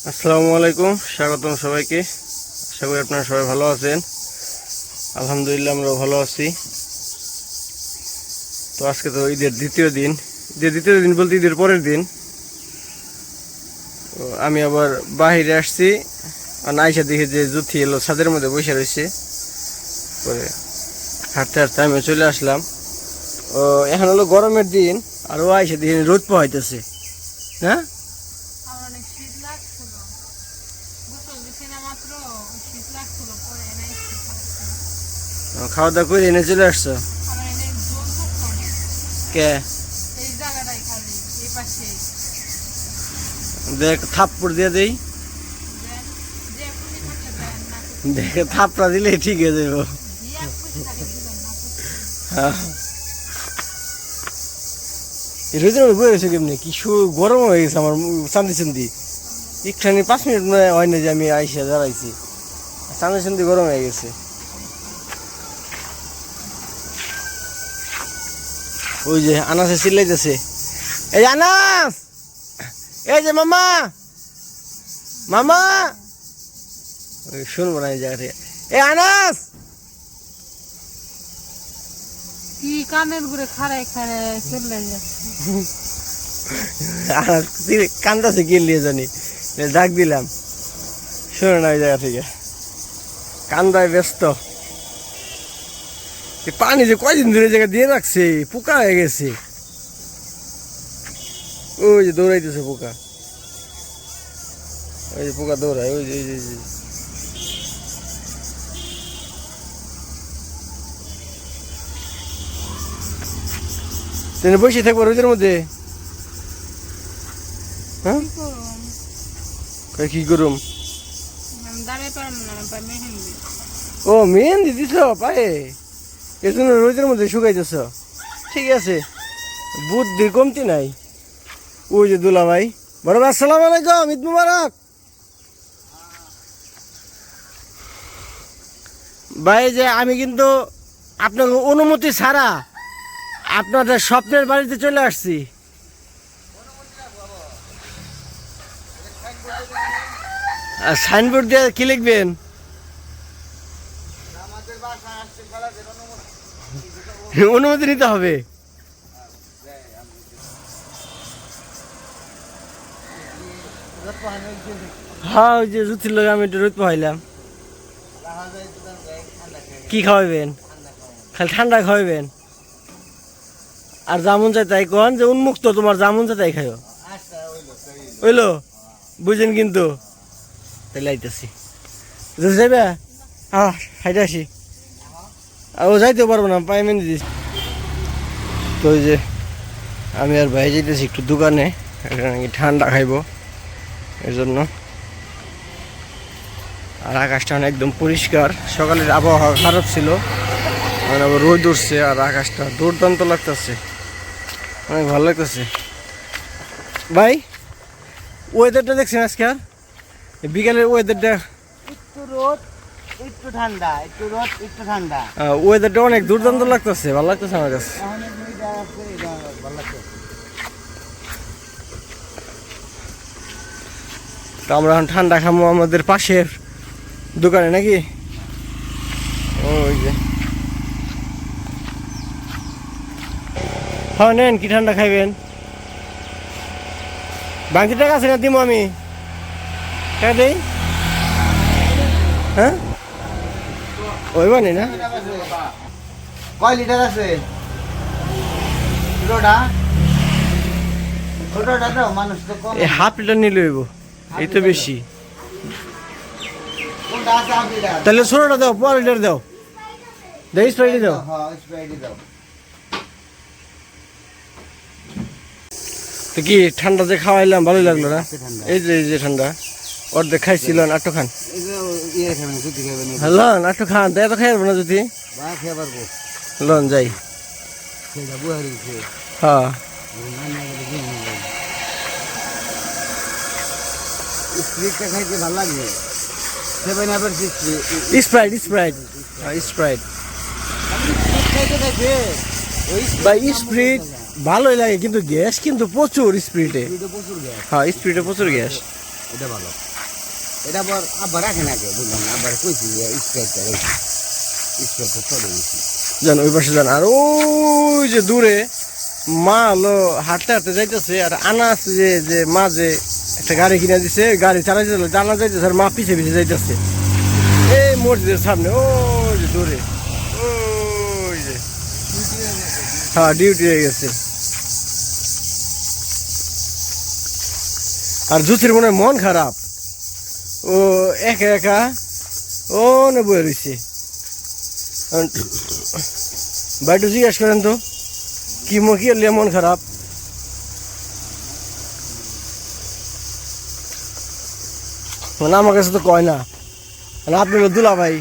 আসসালামু আলাইকুম, স্বাগতম সবাইকে। আশা করি আপনারা সবাই ভালো আছেন। আলহামদুলিল্লাহ আমরাও ভালো আছি। তো আজকে তো ঈদের দ্বিতীয় দিন, বলতে ঈদের পরের দিন। তো আমি আবার বাহিরে আসছি, আর আইসা দেখি যে জুথি এলো ছাদের মধ্যে বসে রয়েছে। পরে হাঁটতে হাঁটতে আমি চলে আসলাম। ও এখন হলো গরমের দিন, আর ও আইসা দেখি রোদ পোহাইতেছে। হ্যাঁ, খাওয়া দাওয়া করে এনে চলে আসছো? কে দেখ থাপ্পড় দিয়ে দেই, দেখে থাপড়া দিলে ঠিক হয়ে যাবো। রোদের মধ্যে বয়ে গেছে কেমনি, কি গরম হয়ে গেছে আমার চান্দি একটুখানি 5 মিনিট হয় না যে আমি আইসা দাঁড়াইছি, চান্দি গরম হয়ে গেছে। ওই যে আনাসে চিল্লাইতেছে, এই আনাস, এই যে মামা মামা, ওই শুনবো না এই জায়গা থেকে, এই আনাস। কি কানের ঘুরে খাড়াই খাড়াই চলে যাচ্ছে, কান্দাছে গেলিয়ে জানি, ডাক দিলাম শোনো না ওই জায়গা থেকে, কান্দায় ব্যস্ত। পানি যে কয়দিন ধরে জায়গা দিয়ে রাখছে, পোকা হয়ে গেছে। ওই যে দৌড়াইতেছে পোকা, ওই যে পোকা দৌড়ায়, ওই যে বসে থাকবো রোদের মধ্যে। হ্যাঁ, কি করুম? ও মেহেন্দি দিছ পায়ে, এর জন্য রোদের মধ্যে শুকাইতেছ। ঠিক আছে, বুদ্ধির কমতি নাই। ওই যে দুলা ভাই, বড় ভাই আসসালামু আলাইকুম, ঈদ মুবারক ভাই। যে আমি কিন্তু আপনার অনুমতি ছাড়া আপনাদের স্বপ্নের বাড়িতে চলে আসছি। আর সাইনবোর্ড দিয়ে কি লিখবেন? অনুমতি নিতে হবে। হ্যাঁ, ওই যে জুতির লোক আমি একটু রোদ পাইলাম। কি খাওয়াবেন? খালি ঠান্ডা খাওয়াবেন? আর জামুন চাই তাই কন, যে উন্মুক্ত তোমার জামুন চাই তাই খাইও। ওইলো বুঝেন কিন্তু, তাইলে আইতেছি যাইবে। হ্যাঁ, হাইটে আসি। আর ও যাইতেও পারবো না, পায়ে মেনে দিস। তো ওই যে আমি আর ভাই যাইতেছি একটু দোকানে, নাকি ঠান্ডা খাইবো এর জন্য। আর আকাশটা একদম পরিষ্কার। সকালের আবহাওয়া খারাপ ছিল, মানে আবার রোদ উঠছে, আর আকাশটা দুর্দান্ত লাগতেছে, অনেক ভালো লাগতেছে। ভাই ওয়েদারটা দেখছেন আজকে? আর বিকালের ওয়েদারটা, একটু রোদ একটু ঠান্ডা, একটু রোদ একটু ঠান্ডা, ওয়েদারটা অনেক দুর্দান্ত লাগতেছে, ভালো লাগতেছে আমার কাছে। তো আমরা এখন ঠান্ডা খাবো আমাদের পাশের দোকানে নাকি। ওই যে হ্যাঁ, নেন কি ঠান্ডা খাইবেন? বাকি টাকা আছে না, দিমো আমি টাকা দেই। হ্যাঁ, ওই বানি না। কয় লিটার আছে? ছোটটা ছোটটা দাও, মানুষ তো কম। এই হাফ লিটার নিলে হইব, এই তো বেশি। কোনটা আছে হাফ লিটার? তাহলে ষোলোটা দাও, 1/2 লিটার দাও, দেই স্প্রাইটে দাও। হ্যাঁ, স্প্রাইটই দাও। তো কি ঠান্ডা যে খাওয়াইলাম ভালোই লাগলো না? এই যে ঠান্ডা অর্ধেক খাইছিল, নাট্য খান। এই যে ইয়ে খাবেন, যদি খাবেন হ্যালো, নাট্য খান, তাই তো খাই পারবো না যদি। বা খেয়ে পারবো, লন যাই। খেয়ে যাবো আর খেয়ে হ্যাঁ, স্প্রিটটা খাইতে ভালো লাগবে। সেভেন আবার স্প্রাইট স্প্রাইট স্প্রাইট খাইতে খাইতে ওই ভাই, স্প্রিট ভালোই লাগে, কিন্তু গ্যাস কিন্তু প্রচুর স্প্রিটে। প্রচুর গ্যাস। হ্যাঁ, স্প্রিটে প্রচুর গ্যাস। এটা ভালো এটা আবার রাখেন আগে বুঝলাম না আবার কইছি স্প্রেটা রেখে স্প্রেটা চলে গেছি যান ওই পাশে যান আর ওই যে দূরে মা হলো হাঁটতে হাঁটতে যাইতেছে আর আনা আছে যে যে মা যে একটা গাড়ি কিনে দিছে গাড়ি চালাইতে জানা যাইতেছে আর মা পিছে পিছে যাইতেছে এই মসজিদের সামনে ওই যে দূরে ওই যে হ্যাঁ ডিউটি হয়ে গেছে আর জুতির মনে হয় মন খারাপ ও একা একা ও নে বয়ে রয়েছে বাইটু জিজ্ঞাসা করেন তো কি কি মন খারাপ মানে আমার কাছে তো কয় না মানে আপনি হলো দুলা ভাই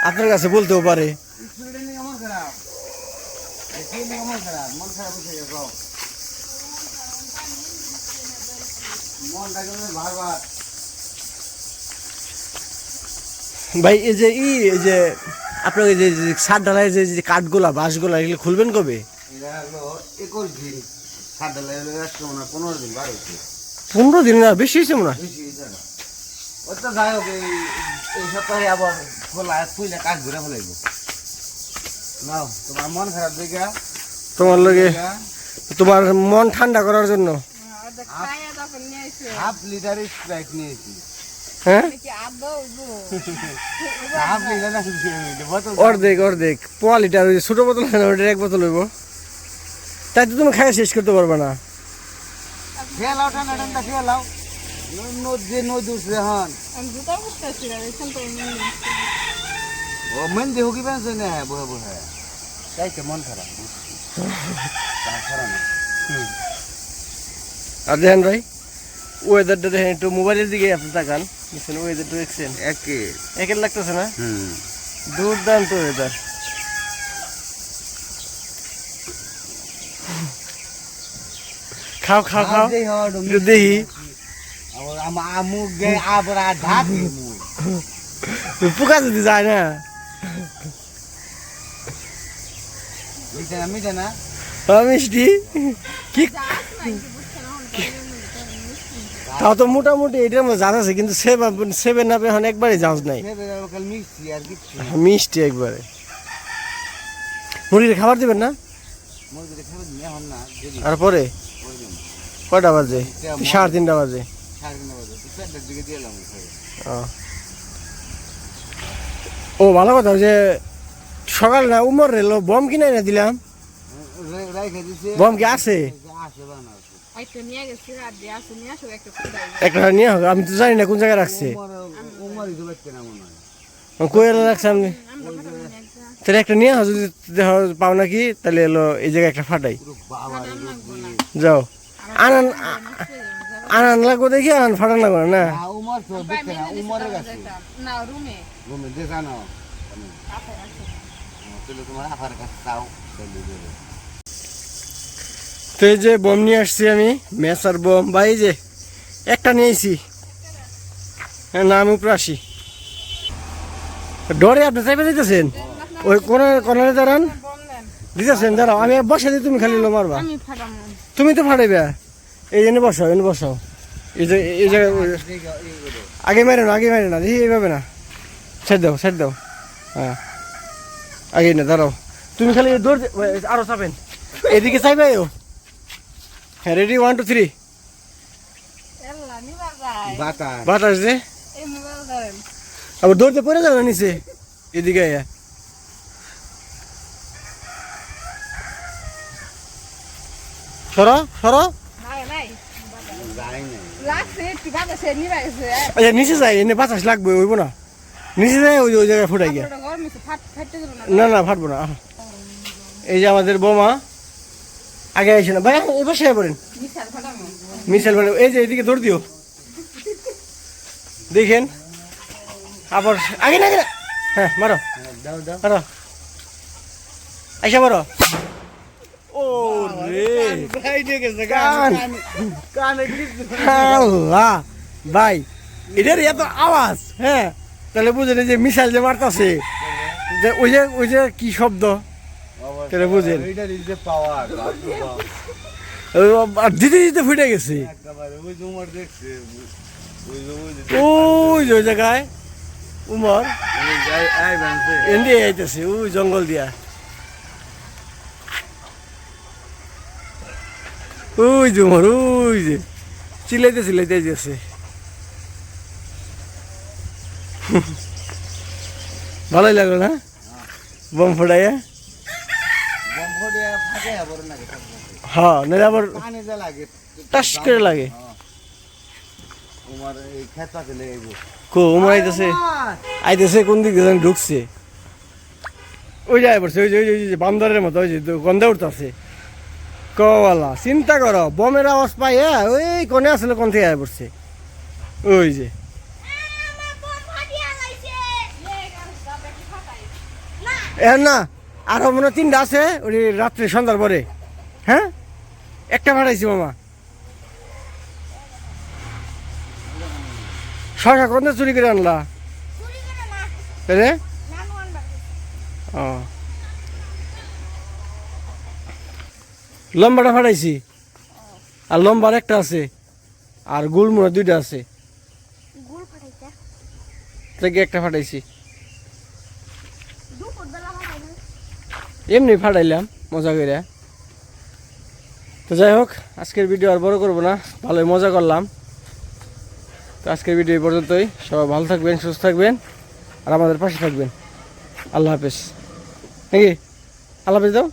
আপনার কাছে বলতেও পারে ভাই এই যে আপনার এই যে ছাদ ঢালাই যে কাঠগোলা বাঁশগোলা এগুলো খুলবেন কবে? 21 দিন ছাদ ঢালাই 15 দিন 15 দিন না বেশি হয়েছে মনে হয় ওই তো যাই হোক এই সপ্তাহে আবার খুলে কাজ ঘুরে ফেলাইব নাও তোমার মন খারাপ দেখা তোমার লগে তোমার মন ঠান্ডা করার জন্য হাফ লিটার স্প্রাইট নিয়েছি হ্যাঁ হাফ লিটার অর্ধেক 1 লিটার ওই ছোট বোতল হয় না ওটা 1 বোতল হইব তাই তো তুমি খাই শেষ করতে পারবে না খেয়ে লাও ঠান্ডা খেয়ে লাও নদী উঠছে হন ও মেহেন্দি হুকি পেয়েছে না বহে বহে তাইতে মন খারাপ আর দেখেন ভাই ওয়েদারটা দেখেন একটু মোবাইলের দিকে আপনি তাকান দেখছেন ওয়েদারটা দেখছেন একের লাগতেছে না দুর্দান্ত ওয়েদার খাও খাও খাও একটু দেখি পোকা যদি যায় না মিষ্টি কি তাও তো মোটামুটি এটার মধ্যে জাজ আছে কিন্তু সেভেন আপে এখন একবারে জাজ নাই মিষ্টি একবারে মুরগির খাবার দিবেন না আর পরে কয়টা বাজে 3:30 বাজে ও ভালো কথা যে সকাল না উমর রেলো বম কিনে না দিলাম বম কি আছে একটা নিয়ে হবে আমি তো জানি না কোন জায়গায় রাখছে কইলা রাখছে আমি তাহলে একটা নিয়ে যদি পাও নাকি তাহলে এলো এই জায়গায় একটা ফাটাই যাও আনান আনান লাগবো দেখি আনান ফাটান লাগবো না তো এই যে বম নিয়ে আসছি আমি মেসার বম বা এই যে একটা নিয়েছি নাম উপরে আসি ডরে আপনি চাইবে দিতেছেন ওই কোনারে দাঁড়ান দিতেছেন দাঁড়াও আমি বসা দিই তুমি খালি লো মারবা তুমি তো ফাটাইবে এই জন্য বসাও এনে বসাও এই জায়গায় আগে মেরে না দেখি এইভাবে না সাইড দাও হ্যাঁ আগে না দাঁড়াও তুমি খালি দৌড় আরো চাপেন এদিকে চাইবে হ্যাঁ রেডি 1 2 3 বাতাস যে আবার দৌড়তে পড়ে যাবে নিচে এদিকে সরো আচ্ছা নিচে যাই এনে বাতাস লাগবে ওইব না নিচে যাই ওই জায়গায় ফুটাই গিয়া না ফাটবো না এই যে আমাদের বোমা আগে আইসে না ভাই এবার সে পড়েন মিসাইল মানে এই যে এইদিকে দৌড় দিও দেখেন আবার আগে না হ্যাঁ মারো আইসা মারো ও রে ভাই এটার এত আওয়াজ হ্যাঁ তাহলে বুঝেন যে মিসাইল যে মারতাছে ওই যে কি শব্দ তাহলে বুঝেন দিতে ফুটে গেছে ওই যে ওই জায়গায় উমর এন্দি আইতেছে ওই জঙ্গল দিয়া ওই যে উমর ওই যে চিলাইতে চিলাইতে আইতেছে ভালোই লাগলো না বম ফোটাইয়া হ্যাঁ নাহলে আবার টাস করে লাগে কো উমর আইতেছে আইতেছে কোন দিক দিয়ে জানি ঢুকছে ওই যায় পড়ছে ওই যে ওই যে বান্দরের মতো ওই যে গন্ধে উঠতেছে কওয়ালা চিন্তা করো বমের আওয়াজ পাই হ্যাঁ ওই কোনে আসলে কোন থেকে আয় পড়ছে ওই যে এখন না আরো মনে হয় 3টা আছে ওই রাত্রে সন্ধ্যার পরে হ্যাঁ একটা ফাটাইছি মামা শশা কোন চুরি করে আনলা রে ও লম্বাটা ফাটাইছি আর লম্বার একটা আছে আর গোল মনে হয় 2টা আছে থেকে একটা ফাটাইছি এমনি ফাটাইলাম মজা করে তো যাই হোক আজকের ভিডিও আর বড় করবো না ভালোই মজা করলাম তো আজকের ভিডিও এই পর্যন্তই সবাই ভালো থাকবেন সুস্থ থাকবেন আর আমাদের পাশে থাকবেন আল্লাহ হাফেজ নাকি আল্লাহ হাফেজ দাও